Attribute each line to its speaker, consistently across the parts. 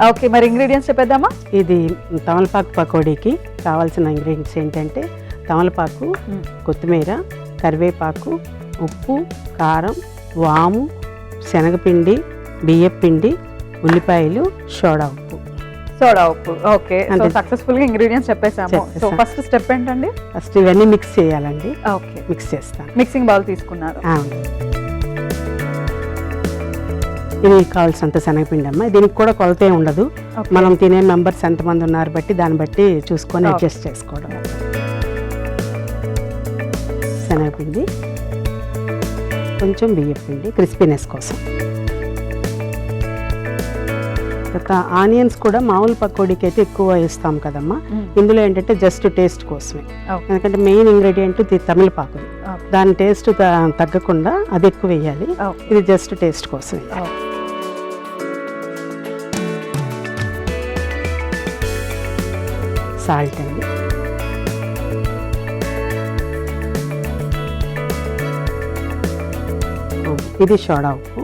Speaker 1: Okay, మరి ingredients చెప్పేద్దామా?
Speaker 2: ఇది తమలపాకు పకోడీకి కావాల్సిన ఇంగ్రీడియంట్స్ ఏంటంటే తమలపాకు, కొత్తిమీర, కరివేపాకు, ఉప్పు, కారం, వాము, శనగపిండి, బియ్యపిండి, ఉల్లిపాయలు, సోడా ఉప్పు.
Speaker 1: సోడా ఉప్పు. ఓకే, సో సక్సెస్ఫుల్ గా ఇంగ్రీడియంట్స్ చెప్పేసాము. సో ఫస్ట్ స్టెప్ ఏంటండి?
Speaker 2: ఫస్ట్ ఇవన్నీ మిక్స్ చేయాలండి.
Speaker 1: ఓకే,
Speaker 2: మిక్స్ చేస్తాను.
Speaker 1: మిక్సింగ్ బౌల్ తీసుకున్నారు.
Speaker 2: ఇది కావాల్సినంత శనగపిండి అమ్మ. దీనికి కూడా కొలతే ఉండదు, మనం తినే మెంబర్స్ ఎంతమంది ఉన్నారు బట్టి దాన్ని బట్టి చూసుకొని అడ్జస్ట్ చేసుకోవడం. శనగపిండి, కొంచెం బియ్యపిండి క్రిస్పీనెస్ కోసం. తర్వాత ఆనియన్స్ కూడా మామూలు పకోడీకి అయితే ఎక్కువ వేస్తాం కదమ్మా, ఇందులో ఏంటంటే జస్ట్ టేస్ట్ కోసమే. ఎందుకంటే మెయిన్ ఇంగ్రీడియంట్ తమిళపాకు, దాని టేస్ట్ తగ్గకుండా అది ఎక్కువ వేయాలి, ఇది జస్ట్ టేస్ట్ కోసమే. సాల్ట్ అండి, ఇది సోడా ఉప్పు,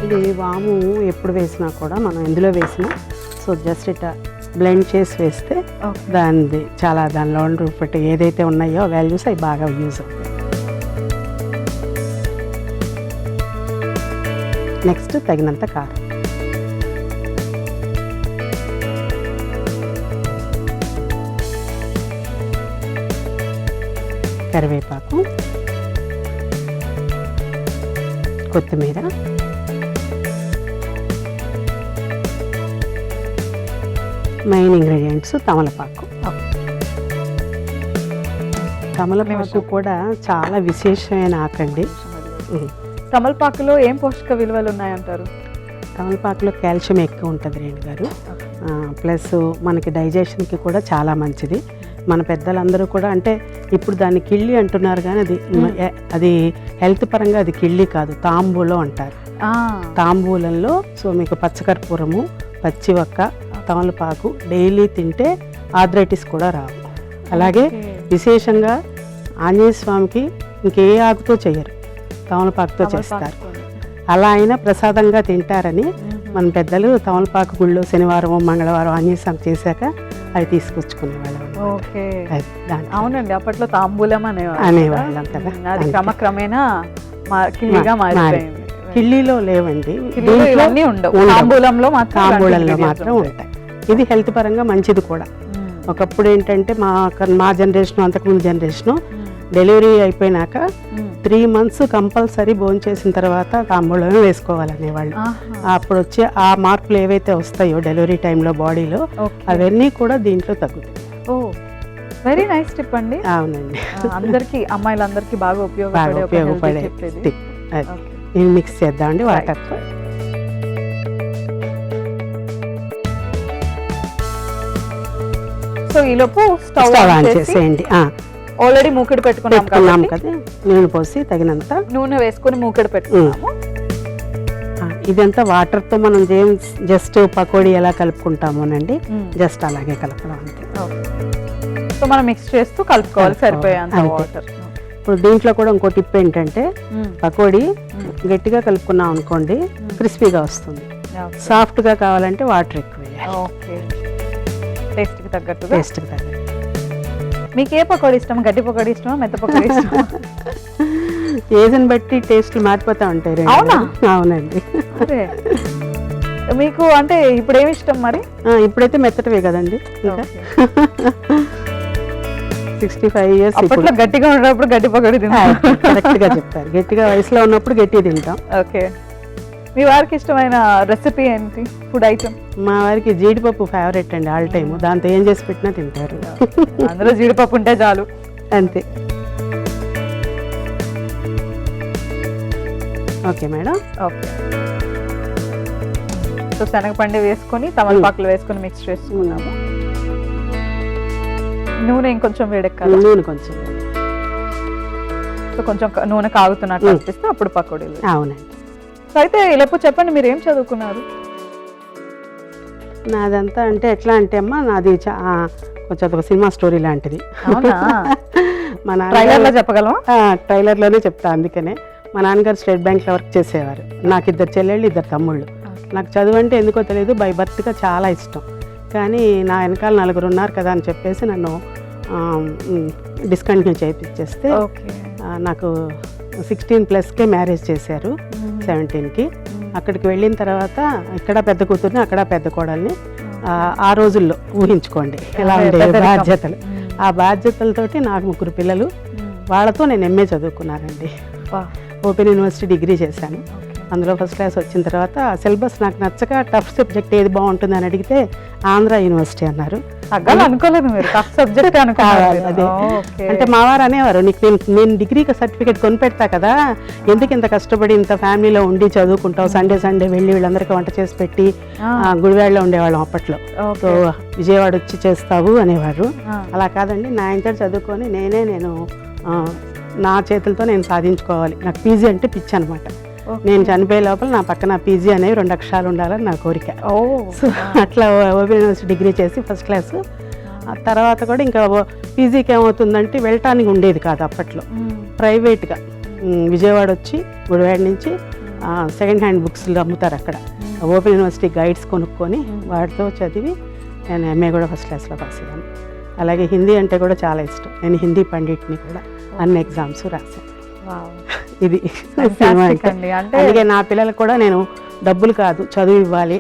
Speaker 2: ఇది వాము ఎప్పుడు వేసినా కూడా మనం ఎందులో వేసినా సో జస్ట్ ఇట్లా బ్లెండ్ చేసి వేస్తే దానిలో ఉండే ఏదైతే ఉన్నాయో వాల్యూస్ అవి బాగా యూజ్ అవుతాయి. నెక్స్ట్ తగినంత కారం, కరివేపాకు, కొత్తిమీర, మెయిన్ ఇంగ్రీడియంట్స్ తమలపాకు. తమలపాకు కూడా చాలా విశేషమైన ఆకండి.
Speaker 1: తమలపాకులో ఏం పోషక విలువలు ఉన్నాయంటారు?
Speaker 2: తమలపాకులో కాల్షియం ఎక్కువ ఉంటుంది రేణు గారు, ప్లస్ మనకి డైజెషన్కి కూడా చాలా మంచిది. మన పెద్దలందరూ కూడా అంటే ఇప్పుడు దాన్ని కిళ్ళి అంటున్నారు కానీ అది హెల్త్ పరంగా అది కిళ్ళి కాదు, తాంబూలం అంటారు. తాంబూలంలో సో మీకు పచ్చకర్పూరము, పచ్చివక్క, తమలపాకు డైలీ తింటే ఆర్థరైటిస్ కూడా రావు. అలాగే విశేషంగా ఆంజనేయ స్వామికి ఇంకే ఆకుతో చేయరు, తమలపాకుతో చేస్తారు. అలా అయినా ప్రసాదంగా తింటారని మన పెద్దలు తమలపాకు గుళ్ళో శనివారం మంగళవారం ఆంజనేయ స్వామి చేశాక అవి తీసుకొచ్చుకునేవాళ్ళం.
Speaker 1: అవునండి, అప్పట్లో తాంబూలం
Speaker 2: అనేవాళ్ళం కదా,
Speaker 1: అది క్రమక్రమేణా కిళ్ళిగా మారిపోయింది.
Speaker 2: కిళ్ళిలో లేవండి,
Speaker 1: తాంబూలంలో
Speaker 2: మాత్రం ఉంటాయి. ఇది హెల్త్ పరంగా మంచిది కూడా. ఒకప్పుడు ఏంటంటే మా జనరేషన్, అంతకుముందు జనరేషను డెలివరీ అయిపోయినాక 3 months కంపల్సరీ భోజనం చేసిన తర్వాత తాంబూలమే వేసుకోవాలనేవాళ్ళు. అప్పుడు వచ్చే ఆ మార్పులు ఏవైతే వస్తాయో డెలివరీ టైంలో బాడీలో అవన్నీ కూడా దీంట్లో తగ్గుతాయి.
Speaker 1: వెరీ నైస్ టిప్ అండి.
Speaker 2: అవునండి,
Speaker 1: అందరికి అమ్మాయిలందరికీ బాగా ఉపయోగపడే
Speaker 2: టిప్. ఇది మిక్స్ చేద్దామండి వాటర్తో.
Speaker 1: సో ఈలోపు స్టవ్ ఆన్ చేసేయండి. ఆల్రెడీ మూకిడి పెట్టుకున్నాం
Speaker 2: కదా, నూనె పోసి తగినంత
Speaker 1: నూనె వేసుకొని మూకిడి పెట్టుకున్నాము.
Speaker 2: ఇదంతా వాటర్తో మనం జస్ట్ పకోడీ ఎలా కలుపుకుంటామోనండి, జస్ట్ అలాగే కలపడం అంతే.
Speaker 1: సో మనం మిక్స్ చేస్తూ కలుపుకోవాలి సరిపోయేంత వాటర్.
Speaker 2: ఇప్పుడు దీంట్లో కూడా ఇంకో టిప్ ఏంటంటే పకోడీ గట్టిగా కలుపుకున్నాం అనుకోండి క్రిస్పీగా వస్తుంది, సాఫ్ట్గా కావాలంటే వాటర్ ఎక్కువ వేయాలి.
Speaker 1: టేస్ట్కి తగ్గట్టు. మీకు ఏ పకోడీ ఇష్టం? గడ్డి పకోడీ ఇష్టమా, మెత్త పకోడీ ఇష్టమా?
Speaker 2: ఏజన్ బట్టి టేస్ట్లు మారిపోతా ఉంటాయి. అవునండి.
Speaker 1: మీకు అంటే ఇప్పుడు ఏమి ఇష్టం మరి?
Speaker 2: ఇప్పుడైతే మెత్తటవే కదండి. 65 years
Speaker 1: అప్పట్లో గట్టిగా ఉన్నప్పుడు గడ్డి పకోడీ తింటాం.
Speaker 2: కరెక్ట్ గా చెప్పారు, గట్టిగా వయసులో ఉన్నప్పుడు గట్టి తింటాం.
Speaker 1: ఓకే, మీ వారికి ఇష్టమైన రెసిపీ ఏంటి, ఫుడ్ ఐటమ్?
Speaker 2: మా వారికి జీడిపప్పు ఫేవరెట్ అండి, ఆల్ టైమ్. దాంతో ఏం చేసి పెట్టినా తింటారు.
Speaker 1: అందులో జీడిపప్పు ఉంటే చాలు,
Speaker 2: అంతే. Okay madam.
Speaker 1: ఓకే, సో శనగపిండి వేసుకొని తమలపాకులు వేసుకొని మిక్స్ చేసుకున్నాము. నూనె ఇంకొంచెం వేడెక్కాలి.
Speaker 2: నూనె కొంచెం,
Speaker 1: సో కొంచెం నూనె కాగుతున్నట్టు అనిపిస్తే అప్పుడు పకోడీలు.
Speaker 2: అవునండి.
Speaker 1: అయితే ఇలాపు చెప్పండి, మీరు ఏం చదువుకున్నారు?
Speaker 2: నాదంతా అంటే ఎట్లా అంటే అమ్మా, నాది కొంచెం ఒక సినిమా స్టోరీ లాంటిది.
Speaker 1: మన ట్రైలర్లో చెప్పగలమా?
Speaker 2: ట్రైలర్లోనే చెప్తా. అందుకనే మా నాన్నగారు స్టేట్ బ్యాంక్లో వర్క్ చేసేవారు. నాకు 2 చెల్లెళ్ళు 2 తమ్ముళ్ళు. నాకు చదువు అంటే ఎందుకో తెలియదు, బై బర్త్గా చాలా ఇష్టం. కానీ నా వెనకాల 4 ఉన్నారు కదా అని చెప్పేసి నన్ను డిస్కంటిన్యూ చేయించేస్తే నాకు 16+కే మ్యారేజ్ చేశారు, 17కి. అక్కడికి వెళ్ళిన తర్వాత ఇక్కడ పెద్ద కూతుర్ని అక్కడ పెద్ద కోడల్ని. ఆ రోజుల్లో ఊహించుకోండి ఎలా ఉండే బాధ్యతలు. ఆ బాధ్యతలతోటి నాకు 3 పిల్లలు. వాళ్ళతో నేను ఎంఏ చదువుకున్నానండి. ఓపెన్ యూనివర్సిటీ డిగ్రీ చేశాను. అందులో ఫస్ట్ క్లాస్ వచ్చిన తర్వాత సిలబస్ నాకు నచ్చక టఫ్ సబ్జెక్ట్ ఏది బాగుంటుంది అని అడిగితే ఆంధ్ర యూనివర్సిటీ అన్నారు.
Speaker 1: అనుకోలేదు మీరు టఫ్ సబ్జెక్ట్
Speaker 2: అదే అంటే మా వారు అనేవారు, నీకు నేను డిగ్రీకి సర్టిఫికేట్ కొనిపెడతా కదా, ఎందుకు ఇంత కష్టపడి ఇంత ఫ్యామిలీలో ఉండి చదువుకుంటావు, సండే వెళ్ళి వీళ్ళందరికీ వంట చేసి పెట్టి గుడివాడలో ఉండేవాళ్ళం అప్పట్లో. సో విజయవాడ వచ్చి చేస్తావు అనేవారు. అలా కాదండి, నా ఇంత చదువుకొని నేను నా చేతులతో నేను సాధించుకోవాలి. నాకు పీజీ అంటే పిచ్చి అనమాట. నేను చనిపోయే లోపల నా పక్కన పీజీ అనేవి 2 అక్షరాలు ఉండాలని నా కోరిక. సో అట్లా ఓపెన్ యూనివర్సిటీ డిగ్రీ చేసి ఫస్ట్ క్లాస్. ఆ తర్వాత కూడా ఇంకా పీజీకి ఏమవుతుందంటే వెళ్ళటానికి ఉండేది కాదు అప్పట్లో. ప్రైవేట్గా విజయవాడ వచ్చి గుడివాడ నుంచి సెకండ్ హ్యాండ్ బుక్స్లు అమ్ముతారు అక్కడ. ఓపెన్ యూనివర్సిటీ గైడ్స్ కొనుక్కొని వాటితో చదివి నేను ఎంఏ కూడా ఫస్ట్ క్లాస్లో పాస్ అయ్యాను. అలాగే హిందీ అంటే కూడా చాలా ఇష్టం. నేను హిందీ పండిట్ని కూడా, అన్ని ఎగ్జామ్స్ రాశాను. ఇది అలాగే నా పిల్లలకు కూడా నేను డబ్బులు కాదు చదువు ఇవ్వాలి.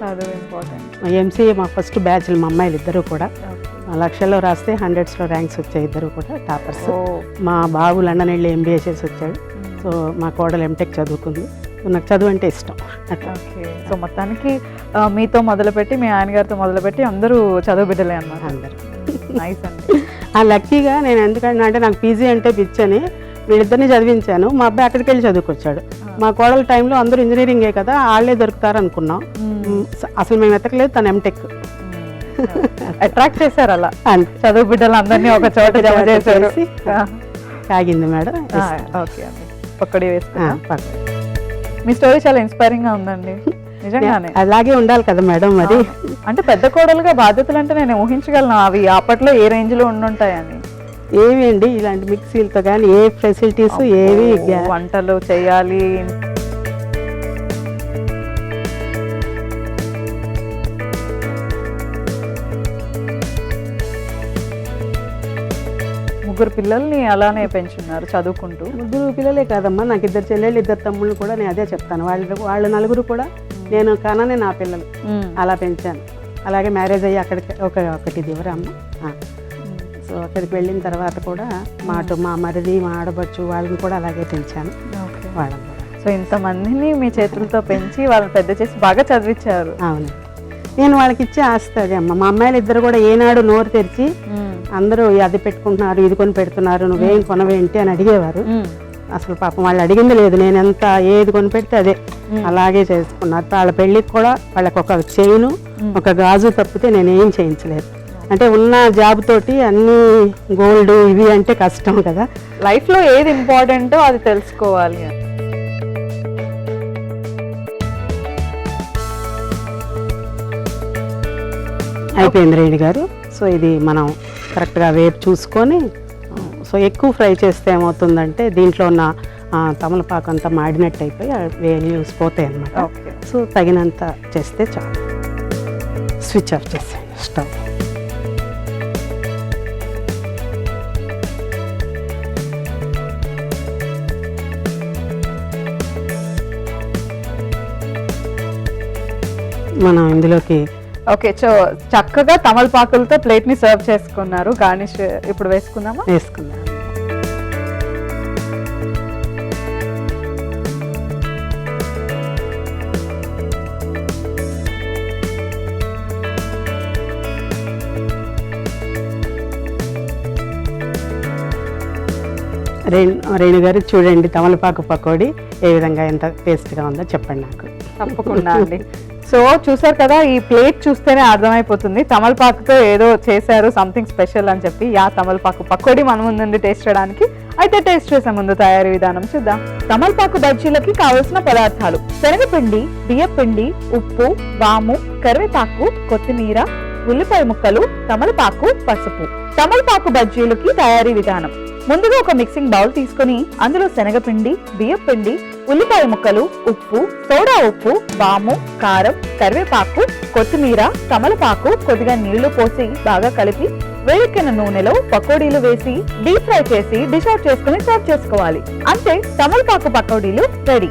Speaker 2: ఎంసీఏ మా ఫస్ట్ బ్యాచ్లు మా అమ్మాయిలు 2 కూడా లక్షల్లో రాస్తే 100స్లో ర్యాంక్స్ వచ్చాయి. 2 కూడా టాపర్స్. మా బాబు లండన్ వెళ్ళి ఎంబీఏ చేసి వచ్చాడు. సో మా కోడలు ఎంటెక్ చదువుకుంది. నాకు చదువు అంటే ఇష్టం అట్లా.
Speaker 1: సో మొత్తానికి మీతో మొదలుపెట్టి మీ ఆయన గారితో మొదలుపెట్టి అందరూ చదువు బిడ్డలే అన్నమాట.
Speaker 2: అందరూ
Speaker 1: నైస్ అండి.
Speaker 2: లక్కీగా నేను ఎందుకంటే అంటే నాకు పీజీ అంటే పిచ్చని వీళ్ళిద్దరిని చదివించాను. మా అబ్బాయి అక్కడికి వెళ్ళి చదువుకొచ్చాడు. మా కోడల టైంలో అందరూ ఇంజనీరింగే కదా, వాళ్ళే దొరుకుతారు అనుకున్నాం. అసలు మేము వెతకలేదు, తను ఎంటెక్.
Speaker 1: అట్రాక్ట్ చేశారు అలా చదువు బిడ్డలు అందరినీ ఒక చోట జమ చేశారు.
Speaker 2: కాగింది మేడం.
Speaker 1: ఓకే అండి, పక్కడి వేసుకున్నా. మీ స్టోరీ చాలా ఇన్స్పైరింగ్ గా ఉందండి నిజంగానే.
Speaker 2: అలాగే ఉండాలి కదా మేడం. మరి
Speaker 1: అంటే పెద్ద కోడలుగా బాధ్యతలు అంటే నేను ఊహించగలను అవి అప్పట్లో ఏ రేంజ్ లో ఉండుంటాయని.
Speaker 2: ఏవి అండి ఇలాంటి మిక్సీలతో కానీ ఏ ఫెసిలిటీస్ ఏవి,
Speaker 1: వంటలు చేయాలి. ముగ్గురు పిల్లల్ని అలానే పెంచున్నారు చదువుకుంటూ.
Speaker 2: 3 పిల్లలే కాదమ్మా, నాకు 2 చెల్లెళ్ళు 2 తమ్ముళ్ళు కూడా. నేను అదే చెప్తాను, వాళ్ళు 4 కూడా నేను కాననే నా పిల్లలు అలా పెంచాను. అలాగే మ్యారేజ్ అయ్యి అక్కడికి ఒకటి దివరమ్మ. సో అక్కడికి వెళ్ళిన తర్వాత కూడా మా మరిది మా ఆడబడుచు వాళ్ళని కూడా అలాగే పెంచాను. వాళ్ళని కూడా.
Speaker 1: సో ఇంతమందిని మీ చేతులతో పెంచి వాళ్ళని పెద్ద చేసి బాగా చదివించారు.
Speaker 2: అవును, నేను వాళ్ళకి ఇచ్చే ఆస్తి అదే అమ్మ. మా అమ్మాయిలు 2 కూడా ఏనాడు నోరు తెరిచి అందరూ అది పెట్టుకుంటున్నారు ఇది కొని పెడుతున్నారు నువ్వేం కొనవేంటి అని అడిగేవారు. అసలు పాపం వాళ్ళు అడిగింది లేదు. నేను ఎంత ఏది కొని పెడితే అదే అలాగే చేసుకున్నారు. వాళ్ళ పెళ్ళికి కూడా వాళ్ళకి ఒక చైను ఒక గాజు తప్పితే నేనేం చేయించలేదు. అంటే ఉన్న జాబ్ తోటి అన్ని గోల్డ్ ఇవి అంటే కష్టం కదా.
Speaker 1: లైఫ్లో ఏది ఇంపార్టెంటో అది తెలుసుకోవాలి.
Speaker 2: అయిపోయింది రెడ్డి గారు. సో ఇది మనం కరెక్ట్గా వేపు చూసుకొని, సో ఎక్కువ ఫ్రై చేస్తే ఏమవుతుందంటే దీంట్లో ఉన్న తమలపాకు అంతా మాడినట్టు అయిపోయి వేలీవ్స్ పోతాయి అన్నమాట. సో తగినంత చేస్తే చాలు. స్విచ్ ఆఫ్ చేసేయండి స్టవ్. మనం ఇందులోకి
Speaker 1: ఓకే సో చక్కగా తమలపాకులతో ప్లేట్ ని సర్వ్ చేసుకున్నారు. గార్నిష్ ఇప్పుడు వేసుకుందామా?
Speaker 2: వేసుకుందాం. రేణు గారు చూడండి తమలపాకు పకోడీ ఏ విధంగా ఎంత టేస్ట్గా ఉందో చెప్పండి నాకు.
Speaker 1: తప్పకుండా అండి. సో చూసారు కదా, ఈ ప్లేట్ చూస్తేనే అర్థమైపోతుంది తమలపాకుతో ఏదో చేశారు సంథింగ్ స్పెషల్ అని చెప్పి. తమలపాకు పకోడీ మన ముందుండి టేస్ట్ చేయడానికి. అయితే టేస్ట్ చేసే ముందు తయారీ విధానం చూద్దాం. తమలపాకు బజ్జీలకి కావలసిన పదార్థాలు: శనగపిండి, బియ్యపిండి, ఉప్పు, వాము, కరివేపాకు, కొత్తిమీర, ఉల్లిపాయ ముక్కలు, తమలపాకు, పసుపు. తమలపాకు బజ్జీలకి తయారీ విధానం: ముందుగా ఒక మిక్సింగ్ బౌల్ తీసుకుని అందులో శనగపిండి, బియ్యపిండి, ఉల్లిపాయ ముక్కలు, ఉప్పు, సోడా ఉప్పు, వాము, కారం, కరివేపాకు, కొత్తిమీర, తమలపాకు, కొద్దిగా నీళ్లు పోసి బాగా కలిపి వేడెక్కిన నూనెలో పకోడీలు వేసి డీప్ ఫ్రై చేసి డిష్ అవుట్ చేసుకుని సర్వ్ చేసుకోవాలి. అంతే, తమలపాకు పకోడీలు రెడీ.